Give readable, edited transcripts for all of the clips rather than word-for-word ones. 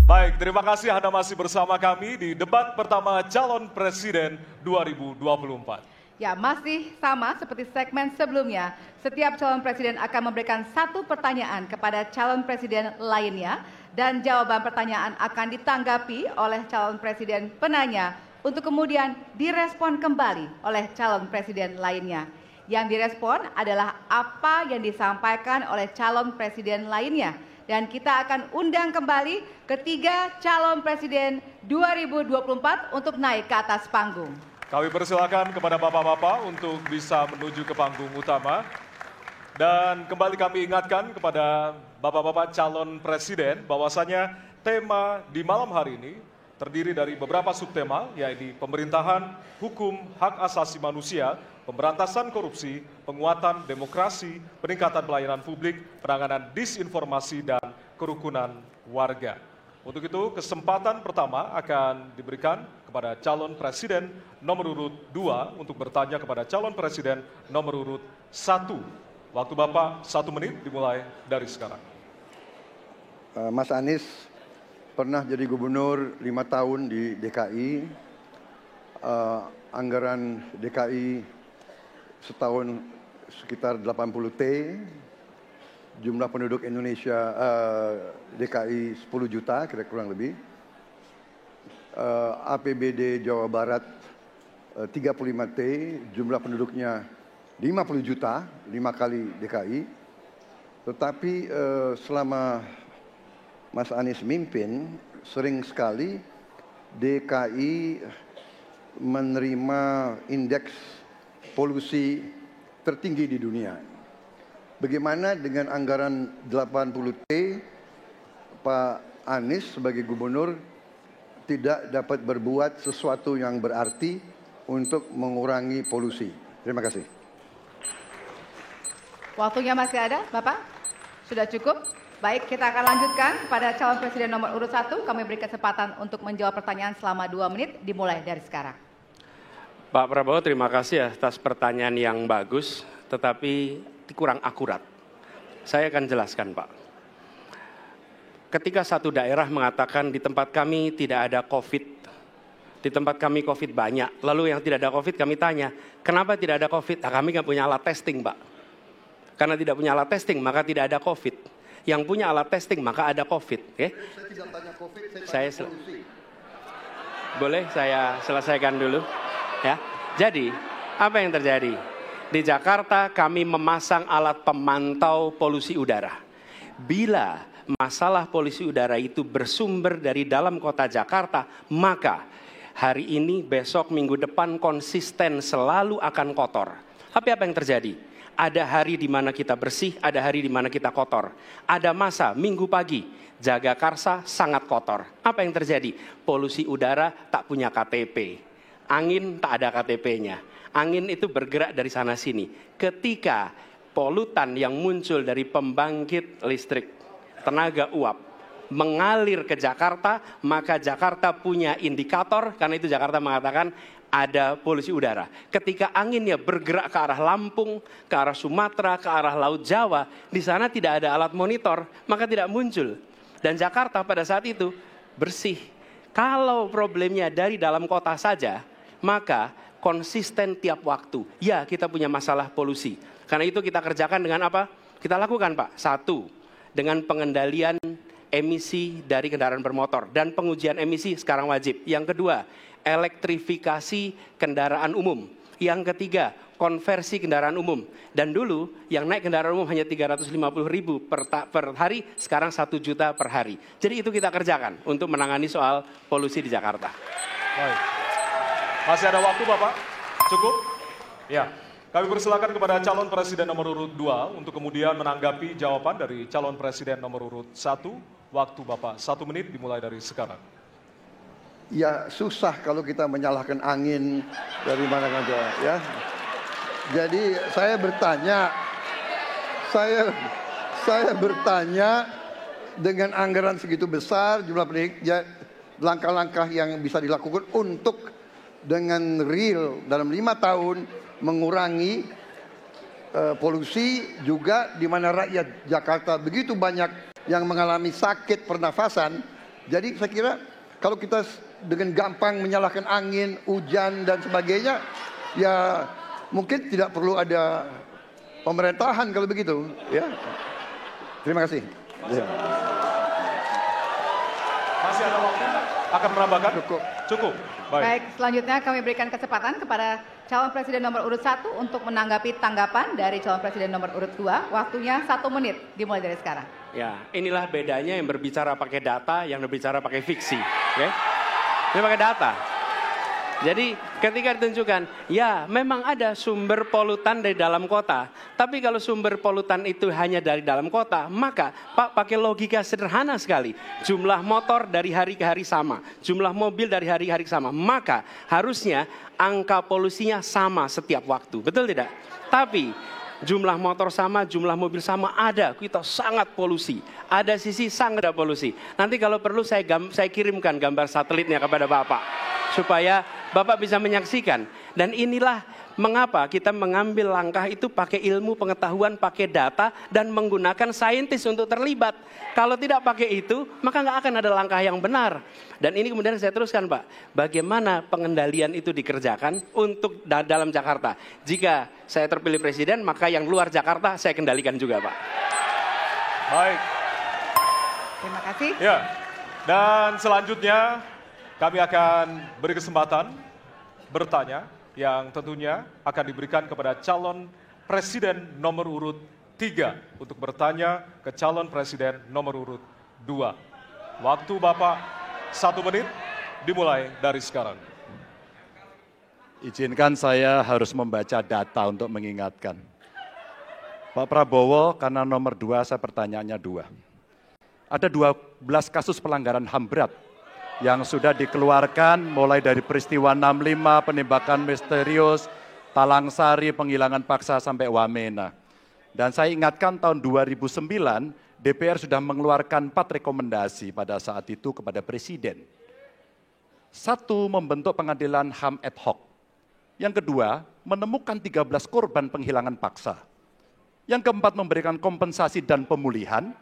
Baik, terima kasih Anda masih bersama kami di debat pertama calon presiden 2024. Ya, masih sama seperti segmen sebelumnya. Setiap calon presiden akan memberikan satu pertanyaan kepada calon presiden lainnya dan jawaban pertanyaan akan ditanggapi oleh calon presiden penanya untuk kemudian direspon kembali oleh calon presiden lainnya. Yang direspon adalah apa yang disampaikan oleh calon presiden lainnya. Dan kita akan undang kembali ketiga calon presiden 2024 untuk naik ke atas panggung. Kami persilakan kepada bapak-bapak untuk bisa menuju ke panggung utama. Dan kembali kami ingatkan kepada bapak-bapak calon presiden bahwasanya tema di malam hari ini terdiri dari beberapa subtema, yaitu pemerintahan, hukum, hak asasi manusia, pemberantasan korupsi, penguatan demokrasi, peningkatan pelayanan publik, penanganan disinformasi, dan kerukunan warga. Untuk itu, kesempatan pertama akan diberikan kepada calon presiden nomor urut 2 untuk bertanya kepada calon presiden nomor urut 1. Waktu Bapak 1 menit dimulai dari sekarang. Mas Anies pernah jadi gubernur 5 tahun di DKI. Anggaran DKI setahun sekitar 80 T. Jumlah penduduk Indonesia DKI 10 juta kira-kira kurang lebih. APBD Jawa Barat 35 T, jumlah penduduknya 50 juta, 5 kali DKI. Tetapi selama Mas Anies mimpin, sering sekali DKI menerima indeks polusi tertinggi di dunia. Bagaimana dengan anggaran 80 T, Pak Anies sebagai gubernur tidak dapat berbuat sesuatu yang berarti untuk mengurangi polusi? Terima kasih. Waktunya masih ada, Bapak? Sudah cukup? Baik, kita akan lanjutkan pada calon presiden nomor urut 1. Kami beri kesempatan untuk menjawab pertanyaan selama 2 menit, dimulai dari sekarang. Pak Prabowo, terima kasih atas pertanyaan yang bagus, tetapi kurang akurat. Saya akan jelaskan, Pak. Ketika satu daerah mengatakan di tempat kami tidak ada COVID, di tempat kami COVID banyak, lalu yang tidak ada COVID kami tanya, kenapa tidak ada COVID? Nah, kami nggak punya alat testing, Pak. Karena tidak punya alat testing, maka tidak ada COVID. Yang punya alat testing, maka ada COVID. Okay? Saya tidak tanya COVID, saya tanya polusi. Boleh saya selesaikan dulu? Ya. Jadi, apa yang terjadi? Di Jakarta kami memasang alat pemantau polusi udara. Bila masalah polusi udara itu bersumber dari dalam kota Jakarta, maka hari ini, besok, minggu depan konsisten selalu akan kotor. Tapi apa yang terjadi? Ada hari di mana kita bersih, ada hari di mana kita kotor. Ada masa minggu pagi, Jagakarsa sangat kotor. Apa yang terjadi? Polusi udara tak punya KTP. Angin tak ada KTP-nya. Angin itu bergerak dari sana sini. Ketika polutan yang muncul dari pembangkit listrik tenaga uap mengalir ke Jakarta, maka Jakarta punya indikator, karena itu Jakarta mengatakan ada polusi udara. Ketika anginnya bergerak ke arah Lampung, ke arah Sumatera, ke arah Laut Jawa, di sana tidak ada alat monitor, maka tidak muncul. Dan Jakarta pada saat itu bersih. Kalau problemnya dari dalam kota saja, maka konsisten tiap waktu. Ya, kita punya masalah polusi. Karena itu kita kerjakan dengan apa? Kita lakukan, Pak. 1, dengan pengendalian emisi dari kendaraan bermotor. Dan pengujian emisi sekarang wajib. Yang kedua, elektrifikasi kendaraan umum. Yang ketiga, konversi kendaraan umum. Dan dulu yang naik kendaraan umum hanya 350.000 per hari, sekarang 1 juta per hari. Jadi itu kita kerjakan untuk menangani soal polusi di Jakarta. Baik. Masih ada waktu, Bapak? Cukup? Ya. Kami persilakan kepada calon presiden nomor urut 2 untuk kemudian menanggapi jawaban dari calon presiden nomor urut 1. Waktu Bapak 1 menit dimulai dari sekarang. Ya susah kalau kita menyalahkan angin dari mana saja, ya. Jadi saya bertanya dengan anggaran segitu besar, jumlah langkah-langkah yang bisa dilakukan untuk dengan real dalam 5 tahun mengurangi polusi, juga di mana rakyat Jakarta begitu banyak yang mengalami sakit pernafasan. Jadi saya kira kalau kita dengan gampang menyalahkan angin, hujan dan sebagainya, ya mungkin tidak perlu ada pemerintahan kalau begitu. Ya. Terima kasih. Ya. Masih ada waktu? Akan menambahkan? Cukup. Cukup. Baik, selanjutnya kami berikan kesempatan kepada calon presiden nomor urut 1 untuk menanggapi tanggapan dari calon presiden nomor urut 2. Waktunya 1 menit, dimulai dari sekarang. Ya, inilah bedanya yang berbicara pakai data, yang berbicara pakai fiksi. Okay? Ini pakai data. Jadi ketika ditentukan, ya memang ada sumber polutan dari dalam kota. Tapi kalau sumber polutan itu hanya dari dalam kota, maka Pak pakai logika sederhana sekali. Jumlah motor dari hari ke hari sama, jumlah mobil dari hari ke hari sama. Maka harusnya angka polusinya sama setiap waktu. Betul tidak? Tapi jumlah motor sama, jumlah mobil sama ada. Kita sangat polusi. Ada sisi sangat ada polusi. Nanti kalau perlu saya kirimkan gambar satelitnya kepada Bapak. Supaya Bapak bisa menyaksikan. Dan inilah mengapa kita mengambil langkah itu pakai ilmu pengetahuan, pakai data, dan menggunakan saintis untuk terlibat. Kalau tidak pakai itu, maka nggak akan ada langkah yang benar. Dan ini kemudian saya teruskan Pak, bagaimana pengendalian itu dikerjakan untuk dalam Jakarta. Jika saya terpilih presiden, maka yang luar Jakarta saya kendalikan juga Pak. Baik. Terima kasih. Ya, dan selanjutnya kami akan beri kesempatan bertanya yang tentunya akan diberikan kepada calon presiden nomor urut 3 untuk bertanya ke calon presiden nomor urut 2. Waktu Bapak 1 menit dimulai dari sekarang. Izinkan saya harus membaca data untuk mengingatkan. Pak Prabowo karena nomor 2 saya pertanyaannya 2. Ada 12 kasus pelanggaran HAM berat yang sudah dikeluarkan mulai dari peristiwa 65, penembakan misterius, Talang Sari, penghilangan paksa sampai Wamena. Dan saya ingatkan tahun 2009 DPR sudah mengeluarkan 4 rekomendasi pada saat itu kepada Presiden. 1, membentuk pengadilan HAM ad hoc. Yang kedua, menemukan 13 korban penghilangan paksa. Yang keempat, memberikan kompensasi dan pemulihan.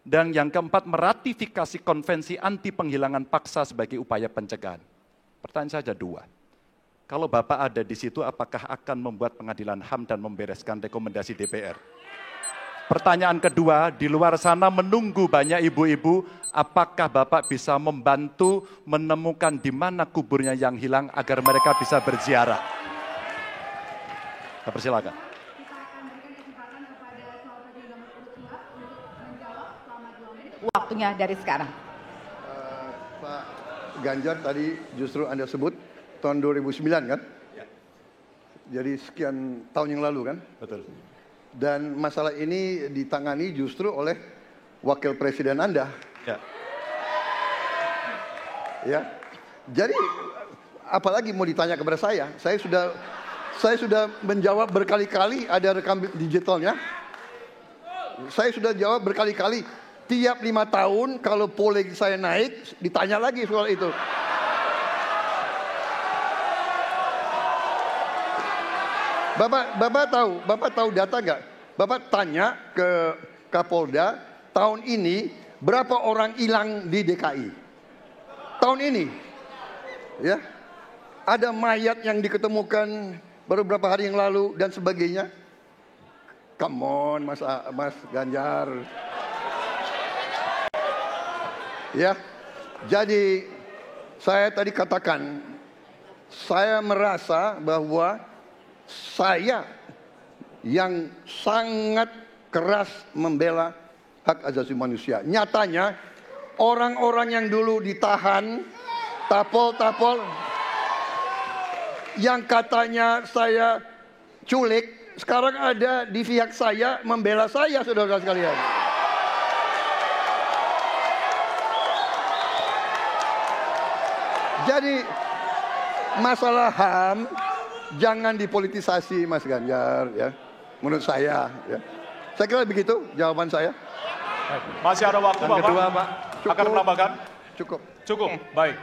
Dan yang keempat, meratifikasi konvensi anti penghilangan paksa sebagai upaya pencegahan. Pertanyaan saja 2. Kalau Bapak ada di situ, apakah akan membuat pengadilan HAM dan membereskan rekomendasi DPR? Pertanyaan kedua, di luar sana menunggu banyak ibu-ibu, apakah Bapak bisa membantu menemukan di mana kuburnya yang hilang agar mereka bisa berziarah? Saya persilakan. Waktunya dari sekarang. Pak Ganjar tadi justru Anda sebut tahun 2009 kan? Ya. Jadi sekian tahun yang lalu kan? Betul. Dan masalah ini ditangani justru oleh wakil presiden Anda. Ya. Ya. Jadi apalagi mau ditanya kepada saya? Saya sudah menjawab berkali-kali, ada rekam digitalnya. Saya sudah jawab berkali-kali. Tiap 5 tahun kalau polling saya naik, ditanya lagi soal itu. Bapak tahu data nggak? Bapak tanya ke Kapolda, tahun ini berapa orang hilang di DKI? Tahun ini, ya, ada mayat yang diketemukan baru beberapa hari yang lalu dan sebagainya. Come on, Mas Ganjar. Ya, jadi saya tadi katakan, saya merasa bahwa saya yang sangat keras membela hak asasi manusia. Nyatanya orang-orang yang dulu ditahan, tapol-tapol, yang katanya saya culik, sekarang ada di pihak saya membela saya, saudara sekalian. Jadi masalah HAM jangan dipolitisasi, Mas Ganjar, ya. Menurut saya, ya. Saya kira begitu jawaban saya. Masih ada waktu, Bapak. Kedua, Pak. Akan menambahkan? Cukup. Cukup. Baik.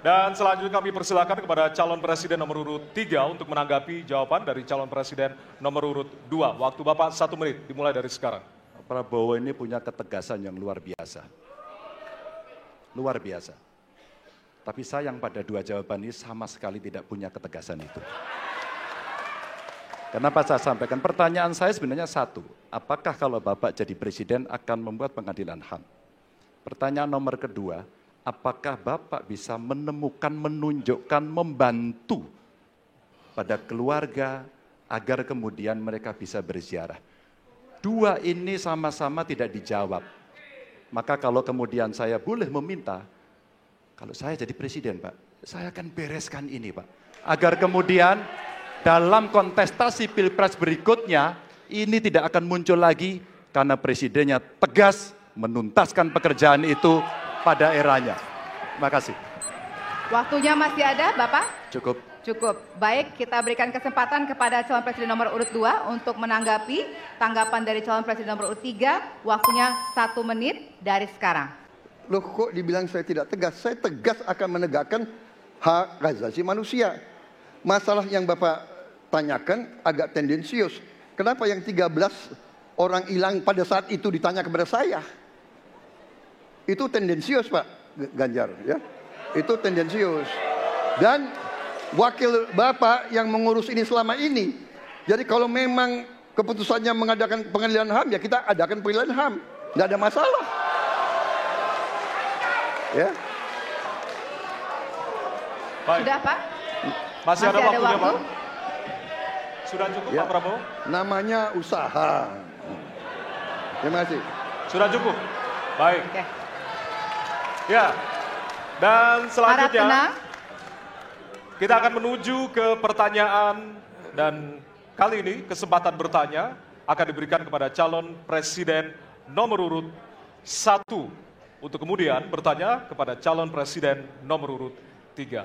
Dan selanjutnya kami persilakan kepada calon presiden nomor urut 3 untuk menanggapi jawaban dari calon presiden nomor urut 2. Waktu Bapak 1 menit, dimulai dari sekarang. Prabowo ini punya ketegasan yang luar biasa. luar biasa. Tapi sayang pada dua jawaban ini sama sekali tidak punya ketegasan itu. Kenapa saya sampaikan? Pertanyaan saya sebenarnya satu, apakah kalau Bapak jadi presiden akan membuat pengadilan HAM? Pertanyaan nomor kedua, apakah Bapak bisa menemukan, menunjukkan, membantu pada keluarga agar kemudian mereka bisa berziarah? Dua ini sama-sama tidak dijawab. Maka kalau kemudian saya boleh meminta, kalau saya jadi presiden Pak, saya akan bereskan ini Pak. Agar kemudian dalam kontestasi pilpres berikutnya, ini tidak akan muncul lagi karena presidennya tegas menuntaskan pekerjaan itu pada eranya. Terima kasih. Waktunya masih ada, Bapak? Cukup. Cukup. Baik, kita berikan kesempatan kepada calon presiden nomor urut 2 untuk menanggapi tanggapan dari calon presiden nomor urut 3. Waktunya 1 menit dari sekarang. Loh kok dibilang saya tidak tegas? Saya tegas akan menegakkan hak asasi manusia. Masalah yang Bapak tanyakan agak tendensius. Kenapa yang 13 orang hilang pada saat itu ditanya kepada saya? Itu tendensius Pak Ganjar, ya. Itu tendensius. Dan wakil Bapak yang mengurus ini selama ini. Jadi kalau memang keputusannya mengadakan pengadilan HAM, ya kita adakan pengadilan HAM. Tidak ada masalah. Ya. Baik. Sudah Pak? Masih ada waktunya waktu? Pak? Sudah cukup Ya. Pak Prabowo? Namanya usaha. Terima kasih. Sudah cukup? Baik. Oke. Ya, dan Harap selanjutnya tenang. kita akan menuju ke pertanyaan dan kali ini kesempatan bertanya akan diberikan kepada calon presiden nomor urut 1 untuk kemudian bertanya kepada calon presiden nomor urut 3.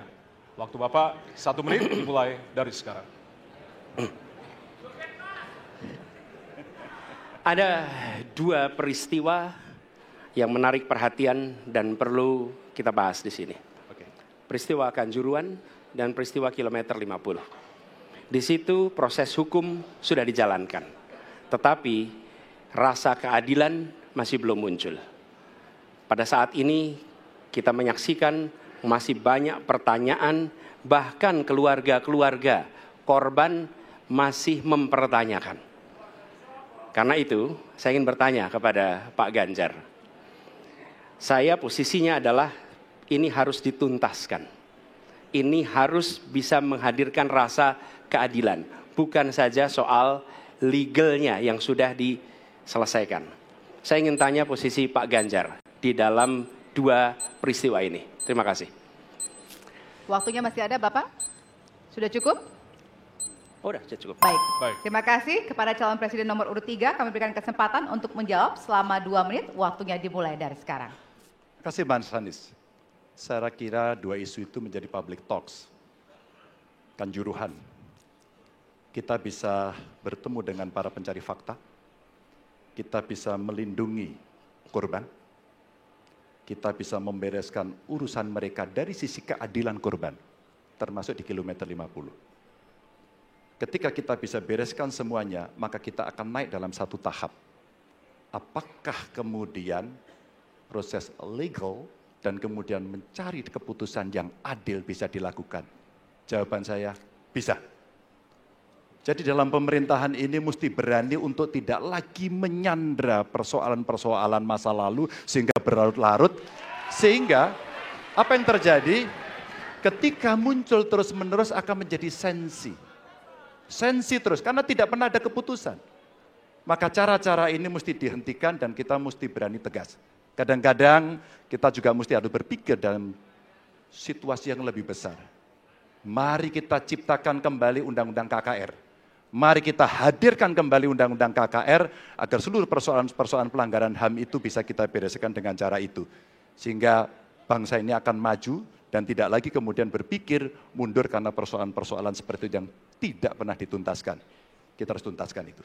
Waktu Bapak 1 menit dimulai dari sekarang. Ada dua peristiwa yang menarik perhatian dan perlu kita bahas di sini. Peristiwa Kanjuruhan dan peristiwa kilometer 50. Di situ proses hukum sudah dijalankan. Tetapi rasa keadilan masih belum muncul. Pada saat ini kita menyaksikan masih banyak pertanyaan, bahkan keluarga-keluarga korban masih mempertanyakan. Karena itu saya ingin bertanya kepada Pak Ganjar. Saya posisinya adalah ini harus dituntaskan. Ini harus bisa menghadirkan rasa keadilan. Bukan saja soal legalnya yang sudah diselesaikan. Saya ingin tanya posisi Pak Ganjar di dalam dua peristiwa ini. Terima kasih. Waktunya masih ada Bapak? Sudah cukup? Oh, udah cukup. Baik. Baik. Terima kasih kepada calon presiden nomor urut 3. Kami berikan kesempatan untuk menjawab selama 2 menit. Waktunya dimulai dari sekarang. Terima kasih Mas Anies. Saya kira dua isu itu menjadi public talks. Kanjuruhan. Kita bisa bertemu dengan para pencari fakta. Kita bisa melindungi korban. Kita bisa membereskan urusan mereka dari sisi keadilan korban. Termasuk di kilometer 50. Ketika kita bisa bereskan semuanya, maka kita akan naik dalam satu tahap. Apakah kemudian proses legal dan kemudian mencari keputusan yang adil bisa dilakukan? Jawaban saya, bisa. Jadi dalam pemerintahan ini mesti berani untuk tidak lagi menyandra persoalan-persoalan masa lalu sehingga berlarut-larut. Sehingga apa yang terjadi ketika muncul terus-menerus akan menjadi sensi. Sensi terus, karena tidak pernah ada keputusan. Maka cara-cara ini mesti dihentikan dan kita mesti berani tegas. Kadang-kadang kita juga mesti harus berpikir dalam situasi yang lebih besar. Mari kita ciptakan kembali Undang-Undang KKR. Mari kita hadirkan kembali Undang-Undang KKR agar seluruh persoalan-persoalan pelanggaran HAM itu bisa kita bereskan dengan cara itu. Sehingga bangsa ini akan maju dan tidak lagi kemudian berpikir mundur karena persoalan-persoalan seperti itu yang tidak pernah dituntaskan. Kita harus tuntaskan itu.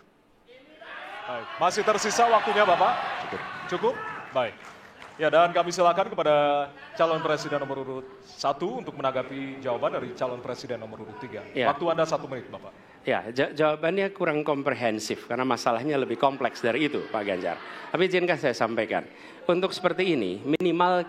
Baik. Masih tersisa waktunya Bapak? Cukup. Cukup? Baik. Ya, dan kami silakan kepada calon presiden nomor urut 1 untuk menanggapi jawaban dari calon presiden nomor urut 3. Ya. Waktu Anda 1 menit, Bapak. Ya, jawabannya kurang komprehensif karena masalahnya lebih kompleks dari itu, Pak Ganjar. Tapi izinkan saya sampaikan, untuk seperti ini minimal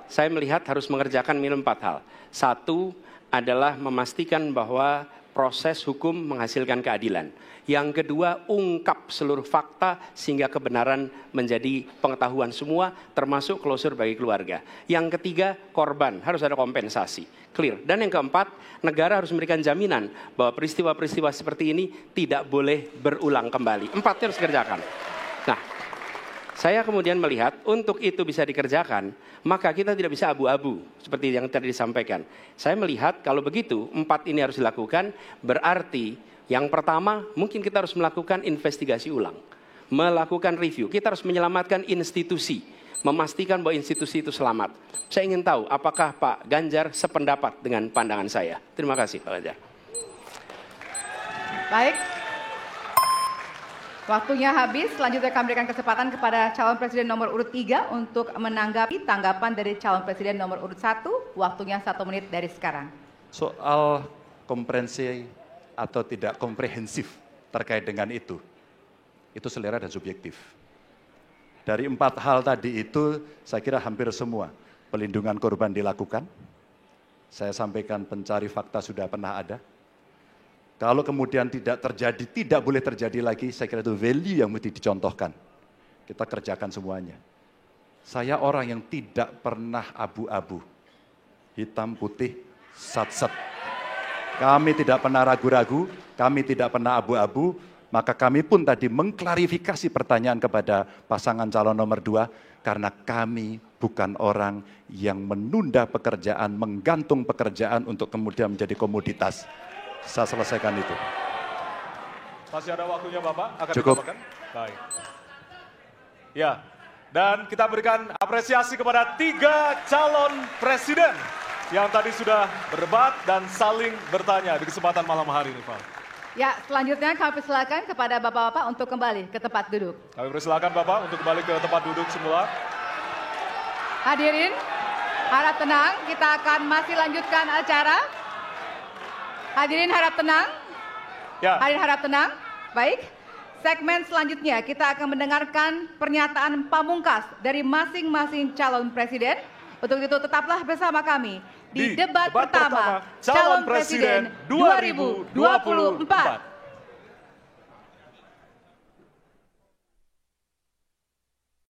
saya melihat harus mengerjakan minimum 4 hal. Satu adalah memastikan bahwa proses hukum menghasilkan keadilan. Yang kedua, ungkap seluruh fakta sehingga kebenaran menjadi pengetahuan semua, termasuk closure bagi keluarga. Yang ketiga, korban, harus ada kompensasi. Clear. Dan yang keempat, negara harus memberikan jaminan bahwa peristiwa-peristiwa seperti ini tidak boleh berulang kembali. 4 harus dikerjakan. Nah, saya kemudian melihat untuk itu bisa dikerjakan, maka kita tidak bisa abu-abu seperti yang tadi disampaikan. Saya melihat kalau begitu 4 ini harus dilakukan, berarti yang pertama mungkin kita harus melakukan investigasi ulang, melakukan review. Kita harus menyelamatkan institusi, memastikan bahwa institusi itu selamat. Saya ingin tahu apakah Pak Ganjar sependapat dengan pandangan saya. Terima kasih Pak Ganjar. Baik. Waktunya habis, selanjutnya kami berikan kesempatan kepada calon presiden nomor urut 3 untuk menanggapi tanggapan dari calon presiden nomor urut 1. Waktunya 1 menit dari sekarang. Soal komprehensi atau tidak komprehensif terkait dengan itu selera dan subjektif. Dari 4 hal tadi itu, saya kira hampir semua pelindungan korban dilakukan. Saya sampaikan pencari fakta sudah pernah ada. Kalau kemudian tidak terjadi, tidak boleh terjadi lagi, saya kira itu value yang mesti dicontohkan. Kita kerjakan semuanya. Saya orang yang tidak pernah abu-abu. Hitam, putih, sat-set. Kami tidak pernah ragu-ragu, kami tidak pernah abu-abu, maka kami pun tadi mengklarifikasi pertanyaan kepada pasangan calon nomor 2, karena kami bukan orang yang menunda pekerjaan, menggantung pekerjaan untuk kemudian menjadi komoditas. Saya selesaikan itu. Masih ada waktunya Bapak? Akan Cukup. ditambahkan? Baik. Ya, dan kita berikan apresiasi kepada 3 calon presiden yang tadi sudah berdebat dan saling bertanya di kesempatan malam hari ini, Pak. Ya, selanjutnya kami persilakan kepada Bapak-Bapak untuk kembali ke tempat duduk. Kami persilakan Bapak untuk kembali ke tempat duduk semula. Hadirin, harap tenang, kita akan masih lanjutkan acara. Hadirin harap tenang. Ya. Hadirin harap tenang. Baik. Segmen selanjutnya kita akan mendengarkan pernyataan pamungkas dari masing-masing calon presiden. Untuk itu tetaplah bersama kami di debat pertama calon presiden 2024.